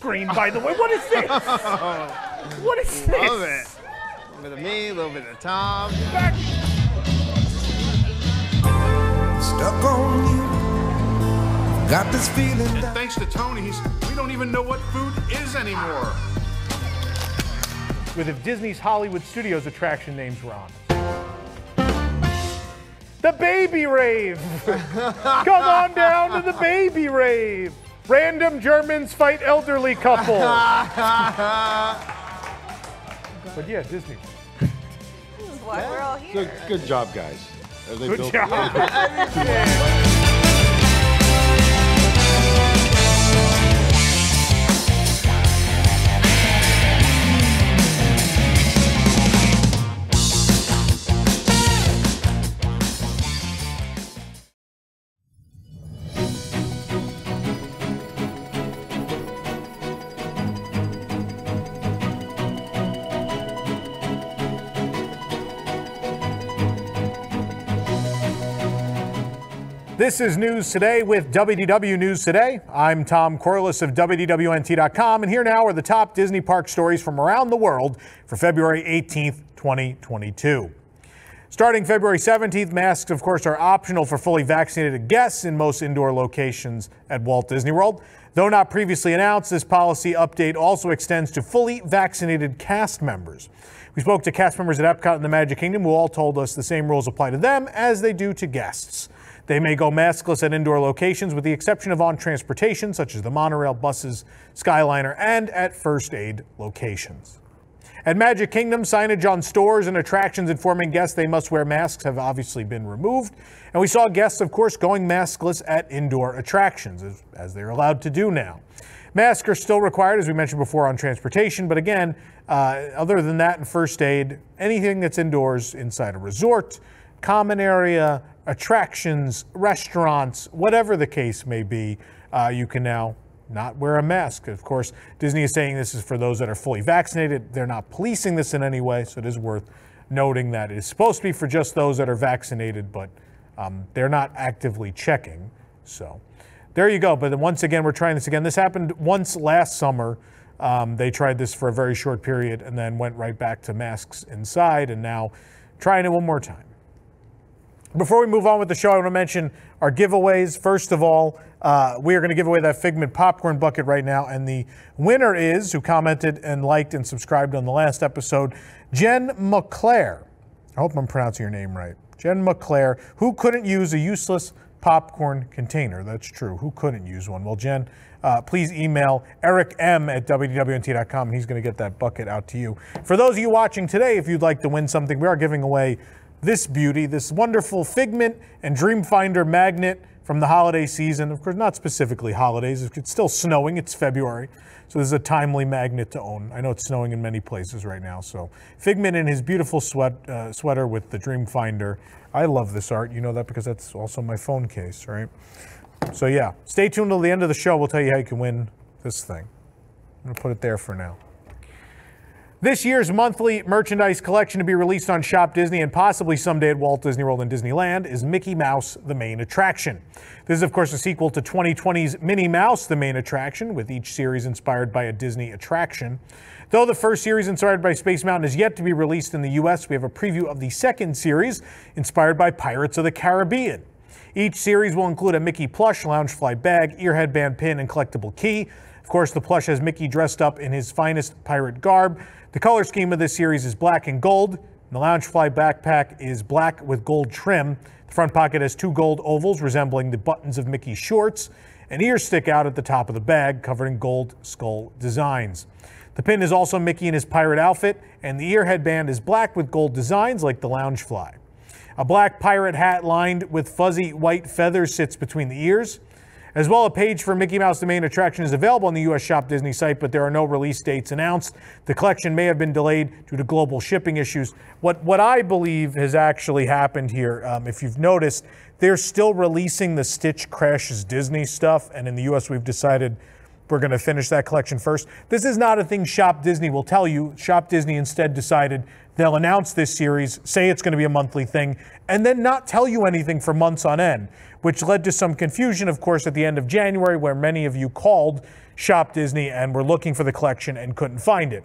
screen, by the way. What is this? What is this? Love it. A little bit of me, a little bit of Tom. Back. Stuck on you. Got this feeling. And thanks to Tony's, we don't even know what food is anymore. With if Disney's Hollywood Studios attraction names were on it. The Baby Rave. Come on down to the Baby Rave. Random Germans fight elderly couple. But yeah, Disney. This is why we're all here. Good job, guys. Good job. This is News Today with WDW News Today. I'm Tom Corliss of WDWNT.com, and here now are the top Disney park stories from around the world for February 18th, 2022. Starting February 17th, masks, of course, are optional for fully vaccinated guests in most indoor locations at Walt Disney World. Though not previously announced, this policy update also extends to fully vaccinated cast members. We spoke to cast members at Epcot and the Magic Kingdom who all told us the same rules apply to them as they do to guests. They may go maskless at indoor locations with the exception of on transportation, such as the monorail, buses, Skyliner, and at first aid locations. At Magic Kingdom, signage on stores and attractions informing guests they must wear masks have obviously been removed. And we saw guests, of course, going maskless at indoor attractions, as they're allowed to do now. Masks are still required, as we mentioned before, on transportation. But again, other than that and first aid, anything that's indoors inside a resort, common area, attractions, restaurants, whatever the case may be, you can now not wear a mask. Of course, Disney is saying this is for those that are fully vaccinated. They're not policing this in any way, so it is worth noting that it is supposed to be for just those that are vaccinated, but they're not actively checking. So there you go. But then once again, we're trying this again. This happened once last summer. They tried this for a very short period and then went right back to masks inside, and now trying it one more time. Before we move on with the show, I want to mention our giveaways. First of all, we are going to give away that Figment popcorn bucket right now. And the winner is, who commented and liked and subscribed on the last episode, Jen McClare. I hope I'm pronouncing your name right. Jen McClare, who couldn't use a useless popcorn container. That's true. Who couldn't use one? Well, Jen, please email ericm@wdwnt.com, and he's going to get that bucket out to you. For those of you watching today, if you'd like to win something, we are giving away this beauty, this wonderful Figment and Dreamfinder magnet from the holiday season. Of course, not specifically holidays. It's still snowing. It's February. So this is a timely magnet to own. I know it's snowing in many places right now. So Figment in his beautiful sweater with the Dreamfinder. I love this art. You know that because that's also my phone case, right? So yeah, stay tuned till the end of the show. We'll tell you how you can win this thing. I'm going to put it there for now. This year's monthly merchandise collection to be released on Shop Disney and possibly someday at Walt Disney World and Disneyland is Mickey Mouse, the Main Attraction. This is, of course, a sequel to 2020's Minnie Mouse, the Main Attraction, with each series inspired by a Disney attraction. Though the first series inspired by Space Mountain is yet to be released in the U.S., we have a preview of the second series inspired by Pirates of the Caribbean. Each series will include a Mickey plush, Loungefly bag, ear headband pin, and collectible key. Of course, the plush has Mickey dressed up in his finest pirate garb. The color scheme of this series is black and gold. And the Loungefly backpack is black with gold trim. The front pocket has two gold ovals resembling the buttons of Mickey's shorts, and ears stick out at the top of the bag, covered in gold skull designs. The pin is also Mickey in his pirate outfit, and the ear headband is black with gold designs like the Loungefly. A black pirate hat lined with fuzzy white feathers sits between the ears. As well, a page for Mickey Mouse, the Main Attraction is available on the U.S. Shop Disney site, but there are no release dates announced. The collection may have been delayed due to global shipping issues. What I believe has actually happened here, if you've noticed, they're still releasing the Stitch Crashes Disney stuff, and in the U.S. we've decided we're going to finish that collection first. This is not a thing Shop Disney will tell you. Shop Disney instead decided they'll announce this series, say it's going to be a monthly thing, and then not tell you anything for months on end, which led to some confusion, of course, at the end of January, where many of you called Shop Disney and were looking for the collection and couldn't find it.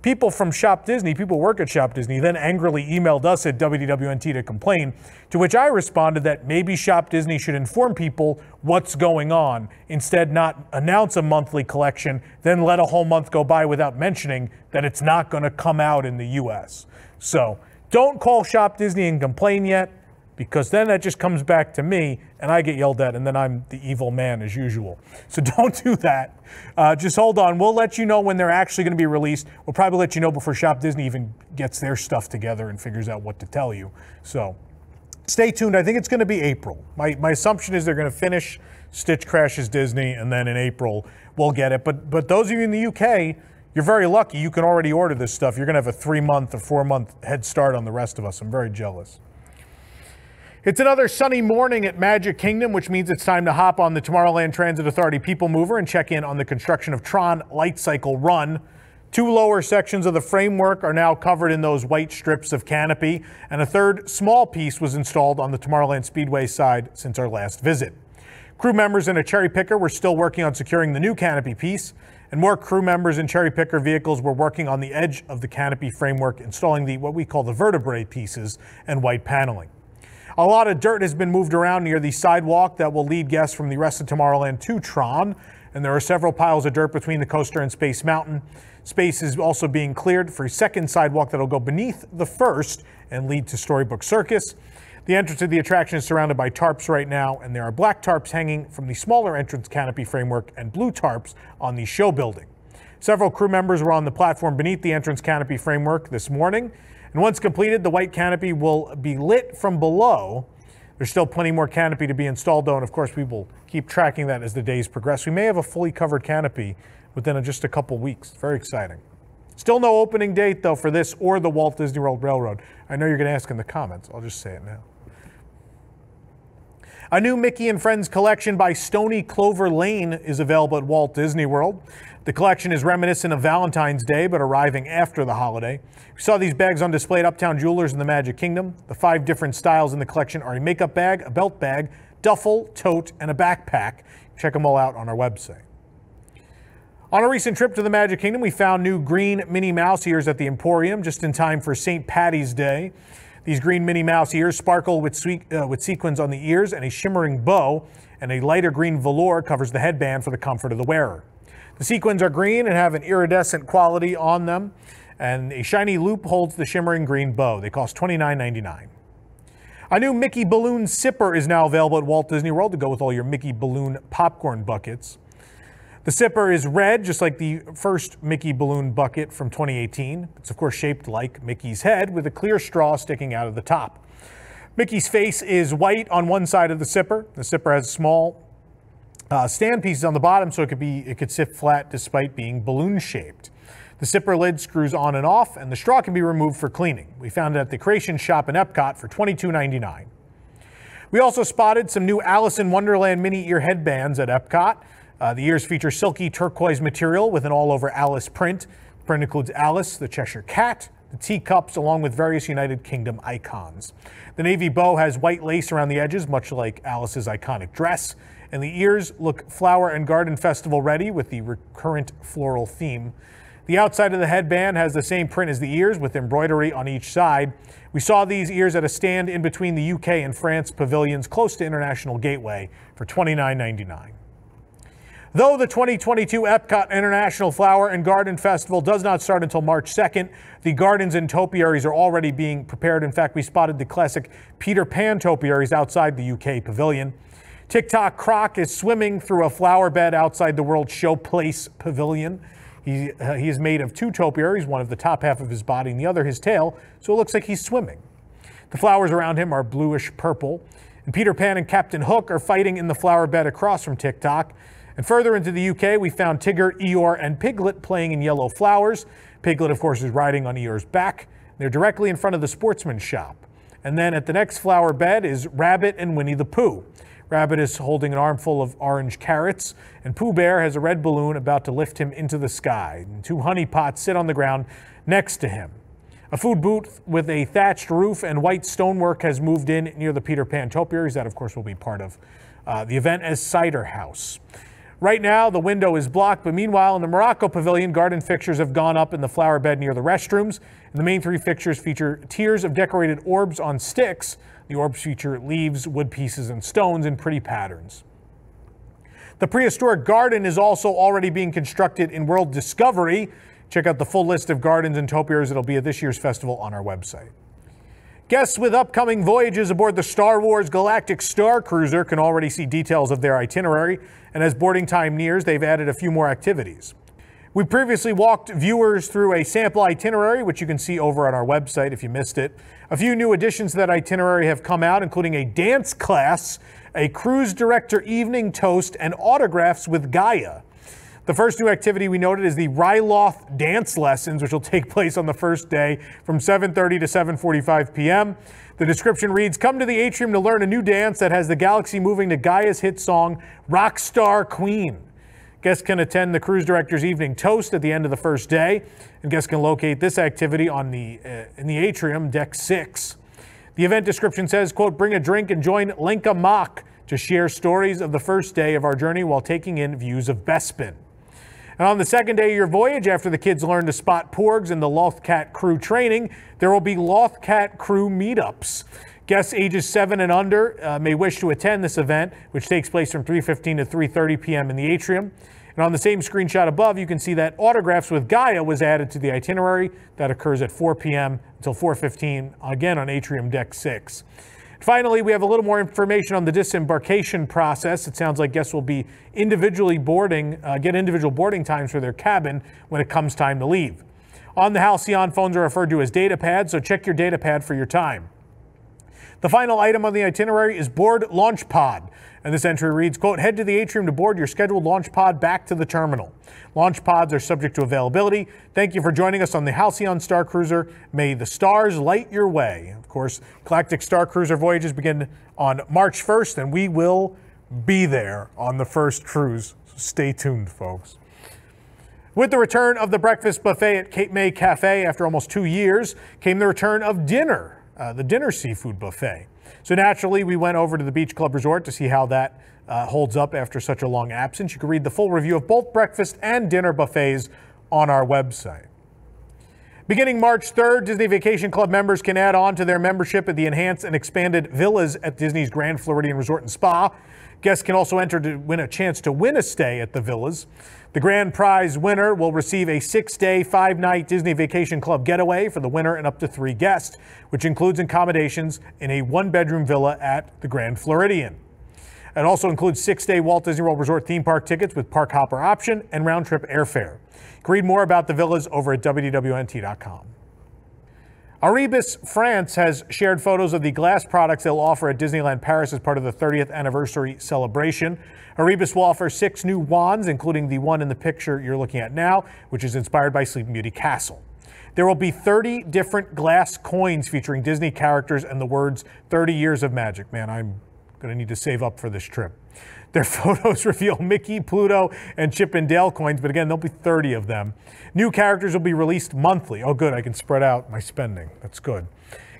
People from Shop Disney, people who work at Shop Disney, then angrily emailed us at WDWNT to complain, to which I responded that maybe Shop Disney should inform people what's going on, instead not announce a monthly collection, then let a whole month go by without mentioning that it's not going to come out in the U.S. So don't call Shop Disney and complain yet, because then that just comes back to me and I get yelled at, and then I'm the evil man as usual. So don't do that. Just hold on. We'll let you know when they're actually going to be released. We'll probably let you know before Shop Disney even gets their stuff together and figures out what to tell you. So stay tuned. I think it's going to be April. My assumption is they're going to finish Stitch Crashes Disney, and then in April we'll get it. But those of you in the UK, you're very lucky. You can already order this stuff. You're going to have a 3-month or 4-month head start on the rest of us. I'm very jealous. It's another sunny morning at Magic Kingdom, which means it's time to hop on the Tomorrowland Transit Authority People Mover and check in on the construction of Tron Light Cycle Run. 2 lower sections of the framework are now covered in those white strips of canopy, and a third small piece was installed on the Tomorrowland Speedway side since our last visit. Crew members in a cherry picker were still working on securing the new canopy piece, and more crew members in cherry picker vehicles were working on the edge of the canopy framework, installing what we call the vertebrae pieces and white paneling. A lot of dirt has been moved around near the sidewalk that will lead guests from the rest of Tomorrowland to Tron, and there are several piles of dirt between the coaster and Space Mountain. Space is also being cleared for a second sidewalk that will go beneath the first and lead to Storybook Circus. The entrance to the attraction is surrounded by tarps right now, and there are black tarps hanging from the smaller entrance canopy framework and blue tarps on the show building. Several crew members were on the platform beneath the entrance canopy framework this morning. And once completed, the white canopy will be lit from below. There's still plenty more canopy to be installed, though, and of course we will keep tracking that as the days progress. We may have a fully covered canopy within just a couple weeks. Very exciting. Still no opening date, though, for this or the Walt Disney World Railroad. I know you're going to ask in the comments. I'll just say it now. A new Mickey and Friends collection by Stony Clover Lane is available at Walt Disney World. The collection is reminiscent of Valentine's Day, but arriving after the holiday. We saw these bags on display at Uptown Jewelers in the Magic Kingdom. The 5 different styles in the collection are a makeup bag, a belt bag, duffel, tote, and a backpack. Check them all out on our website. On a recent trip to the Magic Kingdom, we found new green Minnie Mouse ears at the Emporium just in time for St. Patty's Day. These green Minnie Mouse ears sparkle with sequins on the ears and a shimmering bow, and a lighter green velour covers the headband for the comfort of the wearer. The sequins are green and have an iridescent quality on them, and a shiny loop holds the shimmering green bow. They cost $29.99. A new Mickey Balloon Sipper is now available at Walt Disney World to go with all your Mickey Balloon popcorn buckets. The Sipper is red, just like the first Mickey Balloon bucket from 2018. It's of course shaped like Mickey's head with a clear straw sticking out of the top. Mickey's face is white on one side of the Sipper. The Sipper has small stand pieces on the bottom, so it could sit flat despite being balloon shaped. The Sipper lid screws on and off, and the straw can be removed for cleaning. We found it at the Creation Shop in Epcot for $22.99. We also spotted some new Alice in Wonderland mini ear headbands at Epcot. The ears feature silky turquoise material with an all-over Alice print. The print includes Alice, the Cheshire Cat, the teacups, along with various United Kingdom icons. The navy bow has white lace around the edges, much like Alice's iconic dress. And the ears look Flower and Garden Festival ready with the recurrent floral theme. The outside of the headband has the same print as the ears with embroidery on each side. We saw these ears at a stand in between the UK and France pavilions close to International Gateway for $29.99. Though the 2022 Epcot International Flower and Garden Festival does not start until March 2nd, the gardens and topiaries are already being prepared. In fact, we spotted the classic Peter Pan topiaries outside the UK pavilion. TikTok Croc is swimming through a flower bed outside the World Showplace Pavilion. He is made of 2 topiaries, one of the top half of his body and the other his tail, so it looks like he's swimming. The flowers around him are bluish purple. And Peter Pan and Captain Hook are fighting in the flower bed across from TikTok. And further into the UK, we found Tigger, Eeyore, and Piglet playing in yellow flowers. Piglet, of course, is riding on Eeyore's back. They're directly in front of the sportsman's shop. And then at the next flower bed is Rabbit and Winnie the Pooh. Rabbit is holding an armful of orange carrots, and Pooh Bear has a red balloon about to lift him into the sky. And 2 honey pots sit on the ground next to him. A food booth with a thatched roof and white stonework has moved in near the Peter Pan topiaries. That, of course, will be part of the event as Cider House. Right now, the window is blocked, but meanwhile, in the Morocco Pavilion, garden fixtures have gone up in the flower bed near the restrooms. And the main 3 fixtures feature tiers of decorated orbs on sticks. The orbs feature leaves, wood pieces, and stones in pretty patterns. The prehistoric garden is also already being constructed in World Discovery. Check out the full list of gardens and topiaries that'll be at this year's festival on our website. Guests with upcoming voyages aboard the Star Wars Galactic Star Cruiser can already see details of their itinerary, and as boarding time nears, they've added a few more activities. We previously walked viewers through a sample itinerary, which you can see over on our website if you missed it. A few new additions to that itinerary have come out, including a dance class, a cruise director evening toast, and autographs with Gaia. The first new activity we noted is the Ryloth dance lessons, which will take place on the first day from 7:30 to 7:45 p.m. The description reads, "Come to the atrium to learn a new dance that has the galaxy moving to Gaia's hit song, Rockstar Queen." Guests can attend the cruise director's evening toast at the end of the first day, and guests can locate this activity on in the atrium, deck 6. The event description says, quote, "Bring a drink and join Lenka Mock to share stories of the first day of our journey while taking in views of Bespin." And on the second day of your voyage, after the kids learn to spot porgs in the Lothcat crew training, there will be Lothcat crew meetups. Guests ages 7 and under may wish to attend this event, which takes place from 3:15 to 3:30 p.m. in the atrium. And on the same screenshot above, you can see that autographs with Gaia was added to the itinerary. That occurs at 4 p.m. until 4:15, again on atrium deck 6. Finally, we have a little more information on the disembarkation process. It sounds like guests will be individually boarding, get individual boarding times for their cabin when it comes time to leave. On the Halcyon, phones are referred to as data pads, so check your data pad for your time. The final item on the itinerary is board launch pod. And this entry reads, quote, "Head to the atrium to board your scheduled launch pod back to the terminal. Launch pods are subject to availability. Thank you for joining us on the Halcyon Star Cruiser. May the stars light your way." Of course, Galactic Star Cruiser voyages begin on March 1st, and we will be there on the first cruise. So stay tuned, folks. With the return of the breakfast buffet at Cape May Cafe after almost 2 years came the return of dinner, the dinner seafood buffet. So naturally, we went over to the Beach Club Resort to see how that holds up after such a long absence. You can read the full review of both breakfast and dinner buffets on our website. Beginning March 3rd, Disney Vacation Club members can add on to their membership at the enhanced and expanded villas at Disney's Grand Floridian Resort and Spa. Guests can also enter to win a chance to win a stay at the villas. The grand prize winner will receive a 6-day, 5-night Disney Vacation Club getaway for the winner and up to 3 guests, which includes accommodations in a 1-bedroom villa at the Grand Floridian. It also includes 6-day Walt Disney World Resort theme park tickets with park hopper option and round-trip airfare. You can read more about the villas over at WDWNT.com. Arribis France has shared photos of the glass products they'll offer at Disneyland Paris as part of the 30th anniversary celebration. Arribis will offer 6 new wands, including the one in the picture you're looking at now, which is inspired by Sleeping Beauty Castle. There will be 30 different glass coins featuring Disney characters and the words 30 Years of Magic. Man, I'm going to need to save up for this trip. Their photos reveal Mickey, Pluto, and Chip and Dale coins, but again, there'll be 30 of them. New characters will be released monthly. Oh, good, I can spread out my spending. That's good.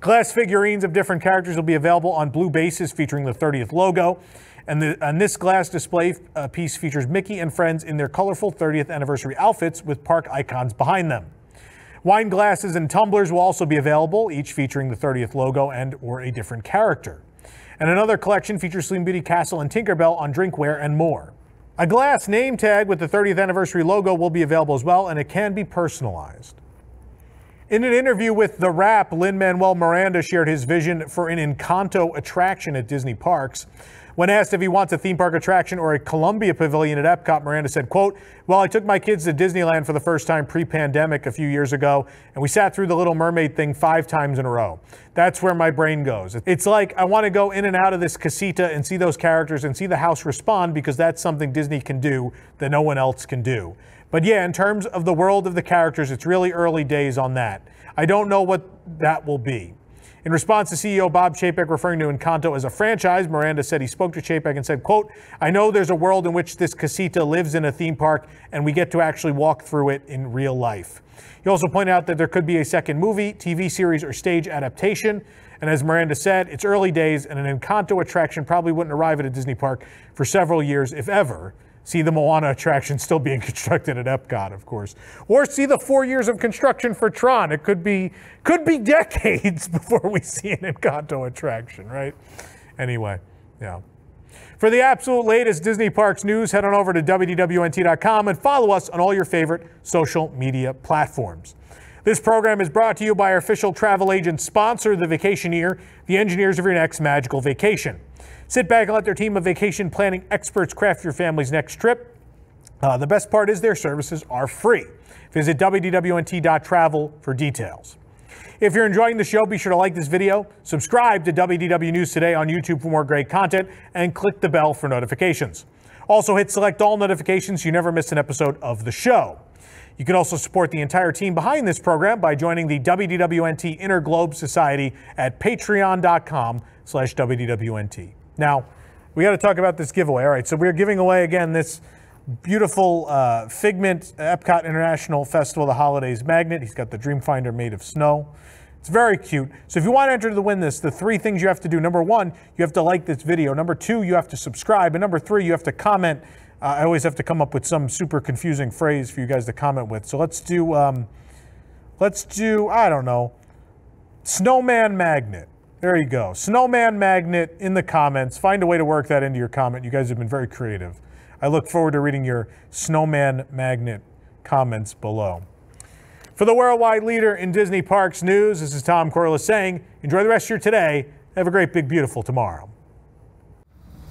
Glass figurines of different characters will be available on blue bases featuring the 30th logo. And this glass display piece features Mickey and friends in their colorful 30th anniversary outfits with park icons behind them. Wine glasses and tumblers will also be available, each featuring the 30th logo and or a different character. And another collection features Sleeping Beauty Castle and Tinkerbell on drinkware and more. A glass name tag with the 30th anniversary logo will be available as well, and it can be personalized. In an interview with The Wrap, Lin-Manuel Miranda shared his vision for an Encanto attraction at Disney parks. When asked if he wants a theme park attraction or a Columbia Pavilion at Epcot, Miranda said, quote, "Well, I took my kids to Disneyland for the first time pre-pandemic a few years ago, and we sat through the Little Mermaid thing 5 times in a row. That's where my brain goes. It's like I want to go in and out of this casita and see those characters and see the house respond because that's something Disney can do that no one else can do. But yeah, in terms of the world of the characters, it's really early days on that. I don't know what that will be." In response to CEO Bob Chapek referring to Encanto as a franchise, Miranda said he spoke to Chapek and said, quote, "I know there's a world in which this casita lives in a theme park and we get to actually walk through it in real life." He also pointed out that there could be a second movie, TV series, or stage adaptation. And as Miranda said, it's early days and an Encanto attraction probably wouldn't arrive at a Disney park for several years, if ever. See the Moana attraction still being constructed at Epcot, of course. Or see the 4 years of construction for Tron. It could be decades before we see an Encanto attraction, right? Anyway, yeah. For the absolute latest Disney Parks news, head on over to WDWNT.com and follow us on all your favorite social media platforms. This program is brought to you by our official travel agent sponsor, The Vacationeer, the engineers of your next magical vacation. Sit back and let their team of vacation planning experts craft your family's next trip. The best part is their services are free. Visit WDWNT.travel for details. If you're enjoying the show, be sure to like this video, subscribe to WDW News Today on YouTube for more great content, and click the bell for notifications. Also hit select all notifications so you never miss an episode of the show. You can also support the entire team behind this program by joining the WDWNT Inner Globe Society at patreon.com/WDWNT. Now, we got to talk about this giveaway. All right, so we're giving away, again, this beautiful Figment Epcot International Festival of the Holidays magnet. He's got the Dreamfinder made of snow. It's very cute. So if you want to enter to win this, the 3 things you have to do. Number 1, you have to like this video. Number 2, you have to subscribe. And number 3, you have to comment. I always have to come up with some super confusing phrase for you guys to comment with. So let's do, I don't know, snowman magnet. There you go. Snowman magnet in the comments. Find a way to work that into your comment. You guys have been very creative. I look forward to reading your snowman magnet comments below. For the worldwide leader in Disney Parks news, this is Tom Corliss saying, enjoy the rest of your today. Have a great, big, beautiful tomorrow.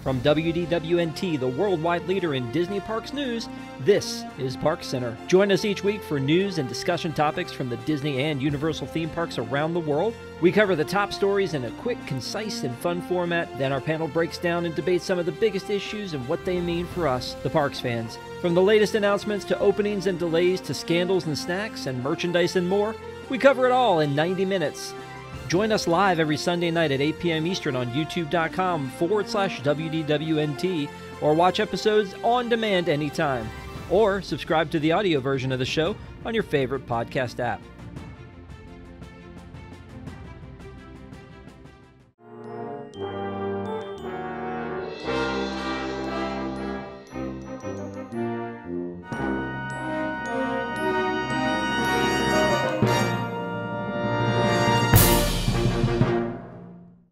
From WDWNT, the worldwide leader in Disney Parks news, this is Park Center. Join us each week for news and discussion topics from the Disney and Universal theme parks around the world. We cover the top stories in a quick, concise, and fun format. Then our panel breaks down and debates some of the biggest issues and what they mean for us, the Parks fans. From the latest announcements to openings and delays to scandals and snacks and merchandise and more, we cover it all in 90 minutes. Join us live every Sunday night at 8 p.m. Eastern on youtube.com/WDWNT, or watch episodes on demand anytime. Or subscribe to the audio version of the show on your favorite podcast app.